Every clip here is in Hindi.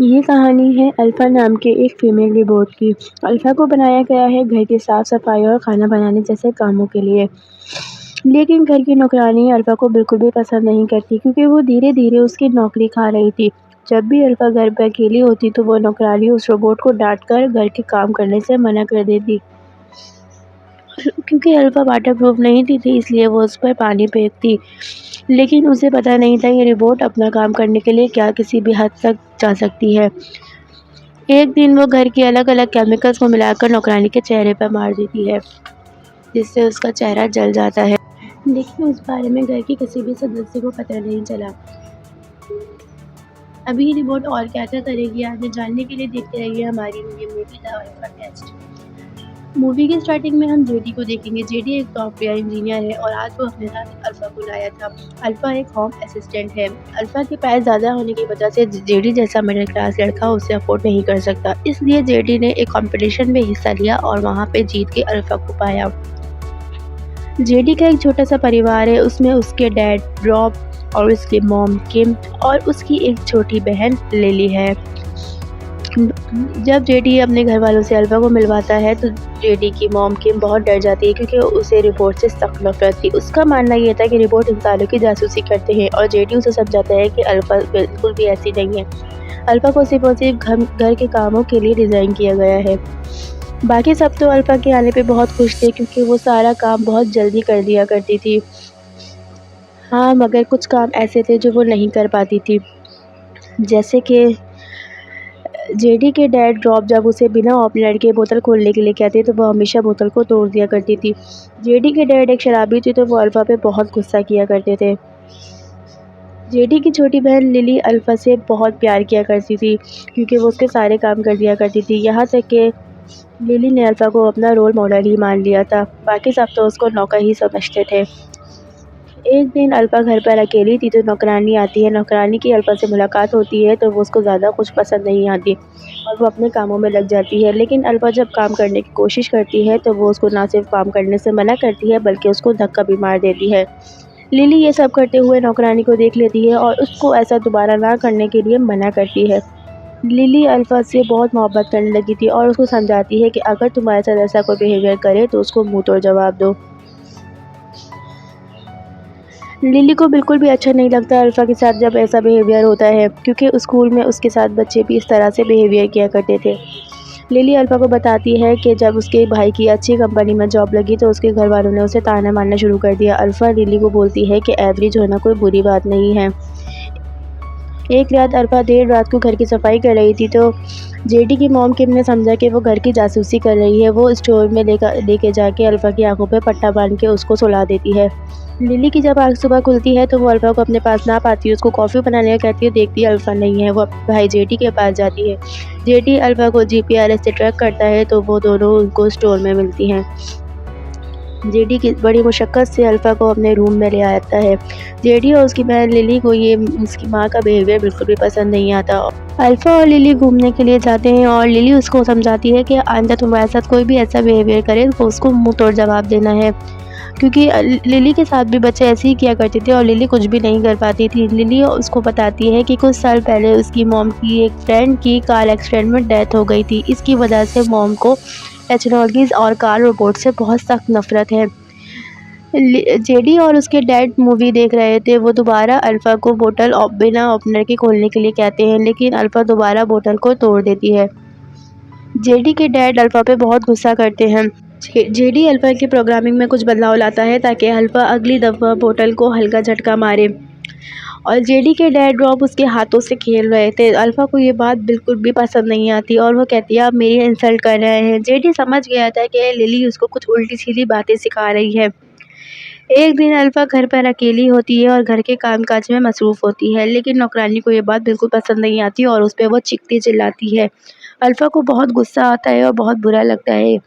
ये कहानी है अल्फ़ा नाम के एक फीमेल रोबोट की। अल्फ़ा को बनाया गया है घर की साफ-सफाई और खाना बनाने जैसे कामों के लिए। लेकिन घर की नौकरानी अल्फ़ा को बिल्कुल भी पसंद नहीं करती क्योंकि वो धीरे-धीरे उसकी नौकरी खा रही थी। जब भी अल्फ़ा घर पे अकेली होती तो वो नौकरानी उस रोबोट को डाँट कर घर के काम करने से मना कर देती। क्योंकि अल्फ़ा वाटरप्रूफ नहीं थी इसलिए वो उस पर पानी फेंकती। लेकिन उसे पता नहीं था ये रोबोट अपना काम करने के लिए क्या किसी भी हद तक जा सकती है। एक दिन वो घर के अलग-अलग केमिकल्स को मिलाकर नौकरानी के चेहरे पर मार देती है, जिससे उसका चेहरा जल जाता है। लेकिन उस बारे में घर के किसी भी सदस्य को पता नहीं चला। अभी ये रिपोर्ट और क्या-क्या करेगी आगे जानने के लिए देखते रहिए हमारी ये movie the alpha test. Movie के स्टार्टिंग में हम जेडी को देखेंगे। जेडी एक सॉफ्टवेयर इंजीनियर है और आज वो अपने साथ अल्फा को लाया था। अल्फा एक होम असिस्टेंट है। अल्फा के पैसे ज़्यादा होने की वजह से जेडी जैसा मिडिल क्लास लड़का उसे अफोर्ड नहीं कर सकता। इसलिए जेडी ने एक कंपटीशन में हिस्सा लिया और वहाँ पे जीत के अल्फा को पाया। जेडी का एक छोटा सा परिवार है। उसमें उसके डैड रॉब और उसकी मॉम किम और उसकी एक छोटी बहन लिली है। जब जेडी अपने घर वालों से अल्फा को मिलवाता है तो जेडी की मॉम किम बहुत डर जाती है क्योंकि उसे रिपोर्ट से सख्त नफरत थी। उसका मानना ये था कि रिपोर्ट इंसानों की जासूसी करते हैं और जेडी उसे समझाता है कि अल्फा बिल्कुल भी ऐसी नहीं है। अल्फा को सिर्फ और सिर्फ घर के कामों के लिए डिज़ाइन किया गया है। बाकी सब तो अल्फा के आने पे बहुत खुश थे क्योंकि वो सारा काम बहुत जल्दी कर दिया करती थी। हाँ, मगर कुछ काम ऐसे थे जो वो नहीं कर पाती थी, जैसे कि जेडी के डैड रॉब जब उसे बिना ओपनर के बोतल खोलने के लिए कहते तो वो हमेशा बोतल को तोड़ दिया करती थी। जेडी के डैड एक शराबी थे तो वो अल्फा पे बहुत गुस्सा किया करते थे। जेडी की छोटी बहन लिली अल्फा से बहुत प्यार किया करती थी क्योंकि वो उसके सारे काम कर दिया करती थी। यहाँ तक कि लिली ने अल्फा को अपना रोल मॉडल ही मान लिया था। बाकी सब तो उसको नौकर ही समझते थे। एक दिन अल्फा घर पर अकेली थी तो नौकरानी आती है। नौकरानी की अल्फा से मुलाकात होती है तो वो उसको ज़्यादा कुछ पसंद नहीं आती और वो अपने कामों में लग जाती है। लेकिन अल्फा जब काम करने की कोशिश करती है तो वो उसको ना सिर्फ काम करने से मना करती है बल्कि उसको धक्का भी मार देती है। लिली ये सब करते हुए नौकरानी को देख लेती है और उसको ऐसा दोबारा ना करने के लिए मना करती है। लिली अल्फा से बहुत मोहब्बत करने लगी थी और उसको समझाती है कि अगर तुम्हारे साथ ऐसा कोई बिहेवियर करे तो उसको मुँह तोड़ जवाब दो। लिली को बिल्कुल भी अच्छा नहीं लगता अल्फा के साथ जब ऐसा बिहेवियर होता है क्योंकि स्कूल में उसके साथ बच्चे भी इस तरह से बिहेवियर किया करते थे। लिली अल्फा को बताती है कि जब उसके भाई की अच्छी कंपनी में जॉब लगी तो उसके घर वालों ने उसे ताना मारना शुरू कर दिया। अल्फा लिली को बोलती है कि एवरेज होना कोई बुरी बात नहीं है। एक रात अल्फा देर रात को घर की सफाई कर रही थी तो जेडी की मॉम किम ने समझा कि वो घर की जासूसी कर रही है। वो स्टोर में लेके जाके अल्फा की आंखों पे पट्टा बांध के उसको सुला देती है। लिली की जब आँख सुबह खुलती है तो वो अल्फा को अपने पास ना पाती है। उसको कॉफ़ी बनाने का कहती है, देखती है अल्फा नहीं है। वो अपने भाई जेडी के पास जाती है। जेडी अल्फा को जीपीआरएस से ट्रैक करता है तो वो दोनों उनको स्टोर में मिलती हैं। जेडी की बड़ी मुशक्क़त से अल्फा को अपने रूम में ले आता है। जेडी और उसकी बहन लिली को ये उसकी माँ का बिहेवियर बिल्कुल भी पसंद नहीं आता। अल्फा और लिली घूमने के लिए जाते हैं और लिली उसको समझाती है कि आइंदा तुम्हारे साथ कोई भी ऐसा बिहेवियर करे तो उसको मुँह तोड़ जवाब देना है, क्योंकि लिली के साथ भी बच्चे ऐसे ही किया करते थे और लिली कुछ भी नहीं कर पाती थी। लिली उसको बताती है कि कुछ साल पहले उसकी मॉम की एक फ्रेंड की कार एक्सीडेंट में डेथ हो गई थी। इसकी वजह से मॉम को टेक्नोलॉजीज़ और कार रोबोट से बहुत सख्त नफरत है। जेडी और उसके डैड मूवी देख रहे थे। वो दोबारा अल्फा को बोतल बिना ओपनर के खोलने के लिए कहते हैं, लेकिन अल्फा दोबारा बोतल को तोड़ देती है। जेडी के डैड अल्फा पे बहुत गुस्सा करते हैं। जेडी अल्फा की प्रोग्रामिंग में कुछ बदलाव लाता है ताकि अल्फा अगली दफ़ा बोतल को हल्का झटका मारे और जेडी के डैड रॉब उसके हाथों से खेल रहे थे। अल्फा को ये बात बिल्कुल भी पसंद नहीं आती और वो कहती है आप मेरी इंसल्ट कर रहे हैं। जेडी समझ गया था कि लिली उसको कुछ उल्टी सीधी बातें सिखा रही है। एक दिन अल्फा घर पर अकेली होती है और घर के कामकाज में मसरूफ़ होती है, लेकिन नौकरानी को ये बात बिल्कुल पसंद नहीं आती और उस पर वो चीखती चिल्लाती है। अल्फा को बहुत गुस्सा आता है और बहुत बुरा लगता है।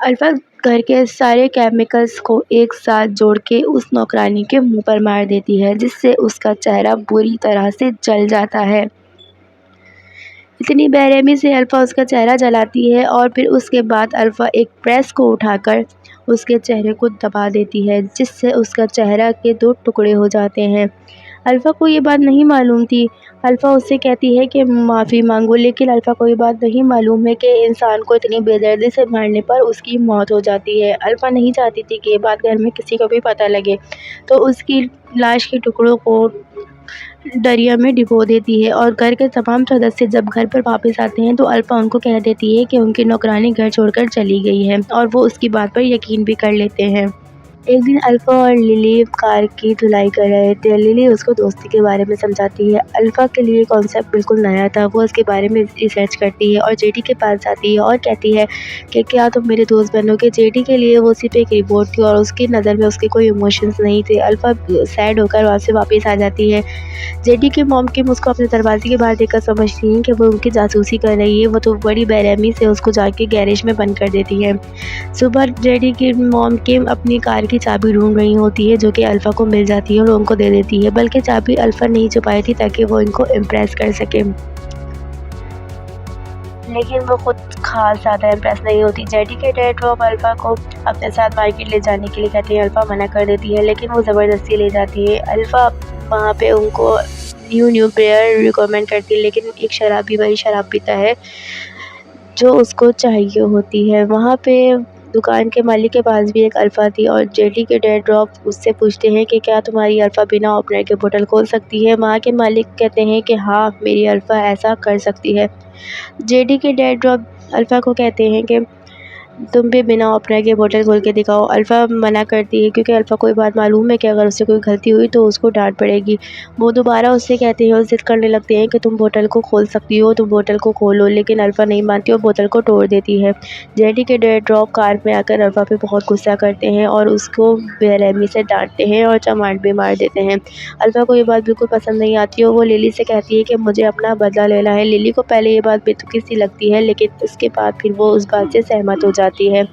अल्फा घर के सारे केमिकल्स को एक साथ जोड़ के उस नौकरानी के मुंह पर मार देती है, जिससे उसका चेहरा बुरी तरह से जल जाता है। इतनी बेरहमी से अल्फा उसका चेहरा जलाती है और फिर उसके बाद अल्फा एक प्रेस को उठाकर उसके चेहरे को दबा देती है, जिससे उसका चेहरा के 2 टुकड़े हो जाते हैं। अल्फ़ा को ये बात नहीं मालूम थी। अल्फ़ा उससे कहती है कि माफ़ी माँगो, लेकिन अल्फ़ा को ये बात नहीं मालूम है कि इंसान को इतनी बेदर्दी से मारने पर उसकी मौत हो जाती है। अल्फ़ा नहीं चाहती थी कि ये बात घर में किसी को भी पता लगे, तो उसकी लाश के टुकड़ों को दरिया में डिबो देती है और घर के तमाम सदस्य जब घर पर वापस आते हैं तो अल्फ़ा उनको कह देती है कि उनकी नौकरानी घर छोड़कर चली गई है और वो उसकी बात पर यकीन भी कर लेते हैं। एक दिन अल्फ़ा और लिली कार की धुलाई कर रहे थे। लिली उसको दोस्ती के बारे में समझाती है। अल्फ़ा के लिए कॉन्सेप्ट बिल्कुल नया था। वो उसके बारे में रिसर्च करती है और जेडी के पास जाती है और कहती है कि क्या तुम मेरे दोस्त बनोगे? जेडी के लिए वो सिर्फ एक रिपोर्ट थी और उसकी नज़र में उसके कोई इमोशंस नहीं थे। अल्फ़ा सैड होकर वहाँ से वापस आ जाती है। जेडी की मॉम किम उसको अपने दरवाजे के बाहर देखकर समझती हैं कि वो उनकी जासूसी कर रही है। वो तो बड़ी बेरहमी से उसको जाके गैरेज में बंद कर देती है। सुबह जेडी की मॉम किम अपनी कार की चाबी ढूंढ रही होती है जो कि अल्फ़ा को मिल जाती है और उनको दे देती है, बल्कि चाबी अल्फ़ा नहीं छुपाई थी ताकि वो इनको इम्प्रेस कर सके, लेकिन वो खुद खास ज़्यादा इम्प्रेस नहीं होती। जेडी के डैड रॉब अल्फ़ा को अपने साथ मार्केट ले जाने के लिए कहते हैं। अल्फ़ा मना कर देती है, लेकिन वो ज़बरदस्ती ले जाती है। अल्फ़ा वहाँ पे उनको न्यू प्लेयर रिकमेंड करती है, लेकिन एक शराबी वही शराब पीता है जो उसको चाहिए होती है। वहाँ पे दुकान के मालिक के पास भी एक अल्फ़ा थी और जेडी के डैड रॉब उससे पूछते हैं कि क्या तुम्हारी अल्फ़ा बिना ओपनर के बोतल खोल सकती है? वहाँ के मालिक कहते हैं कि हाँ, मेरी अल्फ़ा ऐसा कर सकती है। जेडी के डैड रॉब अल्फ़ा को कहते हैं कि तुम भी बिना ओपनर के बोतल खोल के दिखाओ। अल्फ़ा मना करती है क्योंकि अल्फ़ा को ये बात मालूम है कि अगर उससे कोई गलती हुई तो उसको डांट पड़ेगी। वो दोबारा उससे कहते हैं और ज़िद करने लगते हैं कि तुम बोतल को खोल सकती हो, तुम बोतल को खोलो, लेकिन अल्फ़ा नहीं मानती और बोतल को तोड़ देती है। जेडी के डैड ड्रॉप कार में आकर अल्फ़ा पे बहुत गुस्सा करते हैं और उसको बेरहमी से डांटते हैं और चमाट भी मार देते हैं। अल्फ़ा को ये बात बिल्कुल पसंद नहीं आती और वो लिली से कहती है कि मुझे अपना बदला लेना है। लिली को पहले ये बात बेतुकी सी लगती है, लेकिन उसके बाद फिर वो उस बात से सहमत हो जाती है।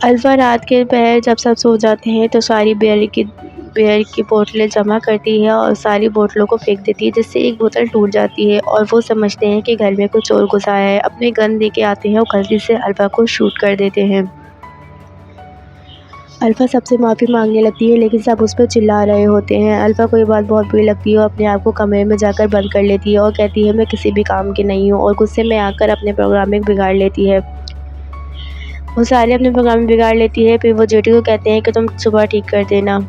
अल्फ़ा रात के पहर जब सब सो जाते हैं तो सारी बियर की बोतलें जमा करती है और सारी बोतलों को फेंक देती है, जिससे एक बोतल टूट जाती है और वो समझते हैं कि घर में कुछ चोर घुस आया है। अपने गन लेके आते हैं और गलती से अल्फ़ा को शूट कर देते हैं। अल्फ़ा सबसे माफ़ी मांगने लगती है, लेकिन सब उस पर चिल्ला रहे होते हैं। अल्फ़ा को ये बात बहुत बुरी लगती है और अपने आप को कमरे में जाकर बंद कर लेती है और कहती है मैं किसी भी काम की नहीं हूँ, और गुस्से में आकर अपने प्रोग्रामिंग बिगाड़ लेती है। वो सारे अपने प्रोग्राम बिगाड़ लेती है। फिर वो जेडी को कहते हैं कि तुम सुबह ठीक कर देना।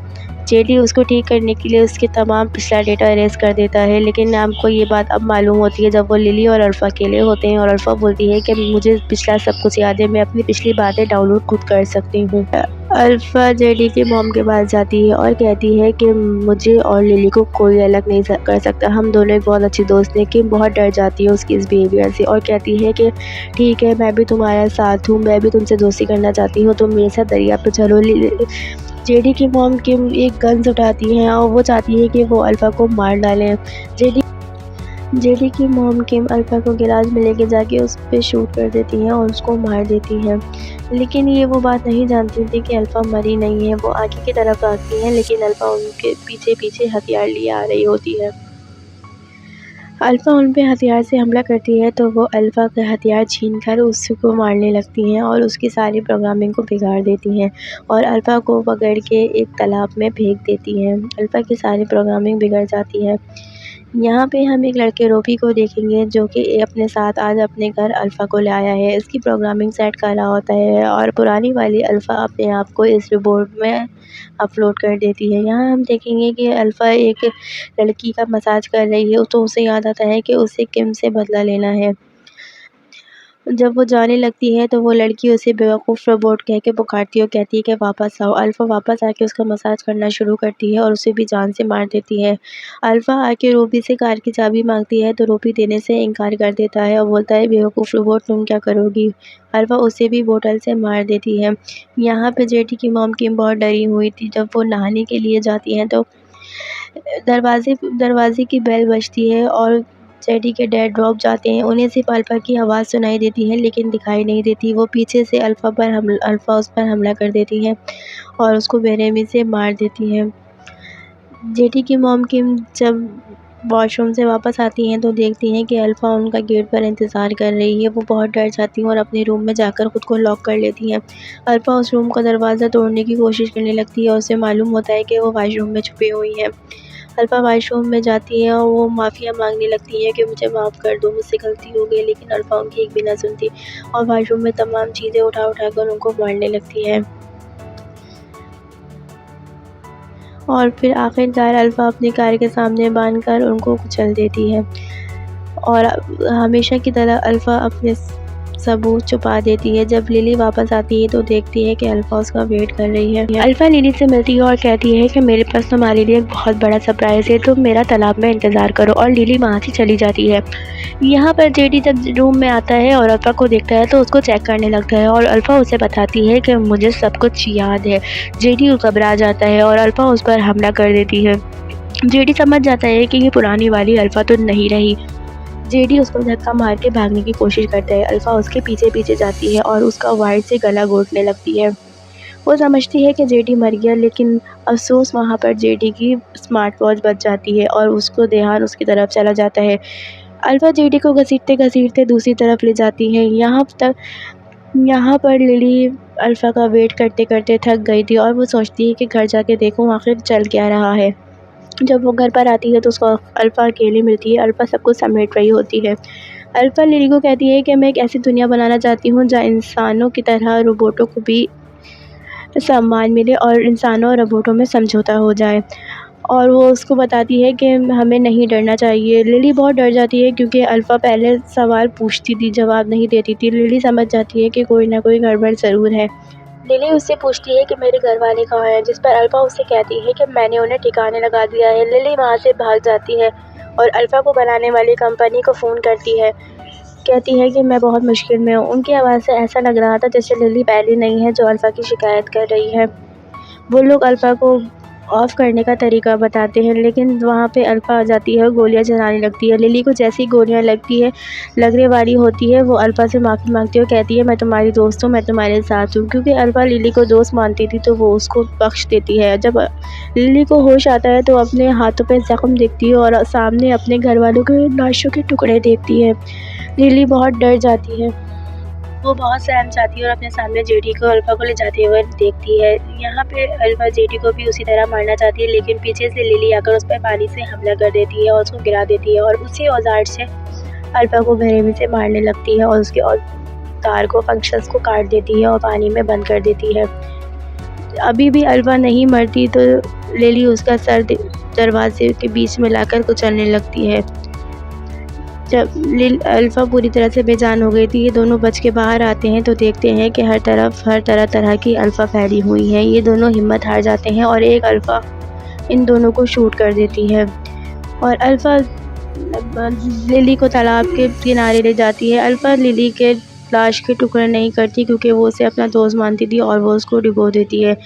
जेडी उसको ठीक करने के लिए उसके तमाम पिछला डेटा इरेज़ कर देता है, लेकिन आपको ये बात अब मालूम होती है जब वो लिली और अल्फ़ा अकेले होते हैं और अल्फ़ा बोलती है कि मुझे पिछला सब कुछ याद है, मैं अपनी पिछली बातें डाउनलोड खुद कर सकती हूँ। अल्फ़ा जेडी की मॉम के पास जाती है और कहती है कि मुझे और लिली को कोई अलग नहीं कर सकता, हम दोनों एक बहुत अच्छी दोस्त हैं। किम बहुत डर जाती है उसकी इस बिहेवियर से और कहती है कि ठीक है, मैं भी तुम्हारा साथ हूँ, मैं भी तुमसे दोस्ती करना चाहती हूँ, तुम मेरे साथ दरिया पे चलो। जेडी की मॉम किम एक गन्स उठाती हैं और वो चाहती है कि वो अल्फ़ा को मार डालें। जेडी की मॉम किम अल्फ़ा को गिलास में लेके जाके उस पे शूट कर देती हैं और उसको मार देती हैं, लेकिन ये वो बात नहीं जानती थी कि अल्फ़ा मरी नहीं है। वो आगे की तरफ भागती हैं, लेकिन अल्फ़ा उनके पीछे पीछे हथियार लिए आ रही होती है। अल्फ़ा उन पे हथियार से हमला करती है तो वो अल्फ़ा का हथियार छीनकर उसको मारने लगती हैं और उसकी सारी प्रोग्रामिंग को बिगाड़ देती हैं और अल्फ़ा को पकड़ के एक तालाब में फेंक देती हैं। अल्फ़ा की सारी प्रोग्रामिंग बिगड़ जाती है। यहाँ पे हम एक लड़के रोबी को देखेंगे जो कि अपने साथ आज अपने घर अल्फ़ा को लाया है। इसकी प्रोग्रामिंग सेट कर रहा होता है और पुरानी वाली अल्फ़ा अपने आप को इस रिपोर्ट में अपलोड कर देती है। यहाँ हम देखेंगे कि अल्फ़ा एक लड़की का मसाज कर रही है, तो उसे याद आता है कि उसे किम से बदला लेना है। जब वो जाने लगती है तो वो लड़की उसे बेवकूफ़ रोबोट कह के पुकारती है और कहती है कि वापस आओ। अल्फ़ा वापस आके उसका मसाज करना शुरू करती है और उसे भी जान से मार देती है। अल्फ़ा आके रूबी से कार की चाबी मांगती है तो रूबी देने से इनकार कर देता है और बोलता है बेवकूफ़ रोबोट तुम क्या करोगी। अल्फ़ा उसे भी बोतल से मार देती है। यहाँ पे जेडी की मॉम किम बहुत डरी हुई थी। जब वो नहाने के लिए जाती हैं तो दरवाज़े की बेल बजती है और जेडी के डैड ड्रॉप जाते हैं। उन्हें सिर्फ अल्फ़ा की आवाज़ सुनाई देती है, लेकिन दिखाई नहीं देती। वो पीछे से अल्फ़ा उस पर हमला कर देती है और उसको बेरहमी से मार देती है। जेडी की मॉम किम जब वॉशरूम से वापस आती हैं तो देखती हैं कि अल्फ़ा उनका गेट पर इंतज़ार कर रही है। वो बहुत डर जाती हैं और अपने रूम में जाकर खुद को लॉक कर लेती हैं। अल्फ़ा उस रूम का दरवाज़ा तोड़ने की कोशिश करने लगती है और उसे मालूम होता है कि वो वॉशरूम में छुपी हुई है। अल्फ़ा वॉशरूम में जाती है और वो माफ़िया मांगने लगती है कि मुझे माफ़ कर दो, मुझसे गलती हो गई, लेकिन अल्फ़ा उनकी एक भी ना सुनती और वॉशरूम में तमाम चीज़ें उठा उठा कर उनको मारने लगती है। और फिर आखिरकार अल्फ़ा अपनी कार के सामने बांधकर उनको कुचल देती है और हमेशा की तरह अल्फ़ा अपने सबूत छुपा देती है। जब लिली वापस आती है तो देखती है कि अल्फ़ा उसका वेट कर रही है। अल्फ़ा लिली से मिलती है और कहती है कि मेरे पास तुम्हारे लिए एक बहुत बड़ा सरप्राइज़ है, तुम मेरा तालाब में इंतज़ार करो, और लिली वहाँ से चली जाती है। यहाँ पर जेडी जब रूम में आता है और अल्फ़ा को देखता है तो उसको चेक करने लगता है और अल्फ़ा उसे बताती है कि मुझे सब कुछ याद है। जेडी घबरा जाता है और अल्फ़ा उस पर हमला कर देती है। जेडी समझ जाता है कि ये पुरानी वाली अल्फ़ा तो नहीं रही। जेडी उसको धक्का मार के भागने की कोशिश करता है। अल्फ़ा उसके पीछे-पीछे जाती है और उसका वाइड से गला घोंटने लगती है। वो समझती है कि जेडी मर गया, लेकिन अफ़सोस वहाँ पर जेडी की स्मार्ट वॉच बच जाती है और उसको ध्यान उसकी तरफ चला जाता है। अल्फ़ा जेडी को घसीटते-घसीटते दूसरी तरफ ले जाती है। यहाँ पर लिली अल्फ़ा का वेट करते-करते थक गई थी और वो सोचती है कि घर जाके देखूँ आखिर चल क्या रहा है। जब वो घर पर आती है तो उसको अल्फ़ा अकेली मिलती है। अल्फ़ा सब कुछ समेट रही होती है। अल्फ़ा लिली को कहती है कि मैं एक ऐसी दुनिया बनाना चाहती हूँ जहाँ इंसानों की तरह रोबोटों को भी सम्मान मिले और इंसानों और रोबोटों में समझौता हो जाए। और वो उसको बताती है कि हमें नहीं डरना चाहिए। लिली बहुत डर जाती है क्योंकि अल्फ़ा पहले सवाल पूछती थी, जवाब नहीं देती थी। लिली समझ जाती है कि कोई ना कोई गड़बड़ ज़रूर है। लिली उससे पूछती है कि मेरे घरवाले कहाँ हैं, जिस पर अल्फ़ा उससे कहती है कि मैंने उन्हें ठिकाने लगा दिया है। लिली वहाँ से भाग जाती है और अल्फ़ा को बनाने वाली कंपनी को फ़ोन करती है। कहती है कि मैं बहुत मुश्किल में हूँ। उनकी आवाज़ से ऐसा लग रहा था जैसे लिली पहली नहीं है जो अल्फ़ा की शिकायत कर रही है। वो लोग अल्फ़ा को ऑफ़ करने का तरीका बताते हैं, लेकिन वहाँ पे अल्फ़ा आ जाती है और गोलियाँ चलाने लगती है। लिली को जैसी गोलियाँ लगने वाली होती है, वो अल्फ़ा से माफ़ी माँगती है और कहती है मैं तुम्हारी दोस्त हूँ, मैं तुम्हारे साथ हूँ। क्योंकि अल्फ़ा लिली को दोस्त मानती थी तो वो उसको बख्श देती है। जब लिली को होश आता है तो अपने हाथों पे ज़ख्म देखती है और सामने अपने घरवालों के लाशों के टुकड़े देखती है। लिली बहुत डर जाती है। वो बहुत सहम जाती है और अपने सामने जेडी को अल्फ़ा को ले जाते हुए देखती है। यहाँ पे अल्फ़ा जेडी को भी उसी तरह मारना चाहती है, लेकिन पीछे से लिली आकर उस पर पानी से हमला कर देती है और उसको गिरा देती है और उसी औज़ार से अल्फ़ा को बेरहमी से मारने लगती है और उसके तार को फंक्शंस को काट देती है और पानी में बंद कर देती है। अभी भी अल्फ़ा नहीं मरती तो लिली उसका सर दरवाजे के बीच में लाकर कुचलने लगती है। जब अल्फ़ा पूरी तरह से बेजान हो गई थी, ये दोनों बच के बाहर आते हैं तो देखते हैं कि हर तरह की अल्फ़ा फैली हुई हैं। ये दोनों हिम्मत हार जाते हैं और एक अल्फ़ा इन दोनों को शूट कर देती है और अल्फ़ा लिली को तालाब के किनारे ले जाती है। अल्फ़ा लिली के लाश के टुकड़े नहीं करती क्योंकि वो उसे अपना दोस्त मानती थी और वो उसको डुबो देती है।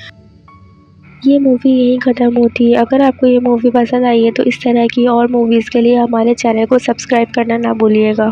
ये मूवी यहीं ख़त्म होती है। अगर आपको ये मूवी पसंद आई है तो इस तरह की और मूवीज़ के लिए हमारे चैनल को सब्सक्राइब करना ना भूलिएगा।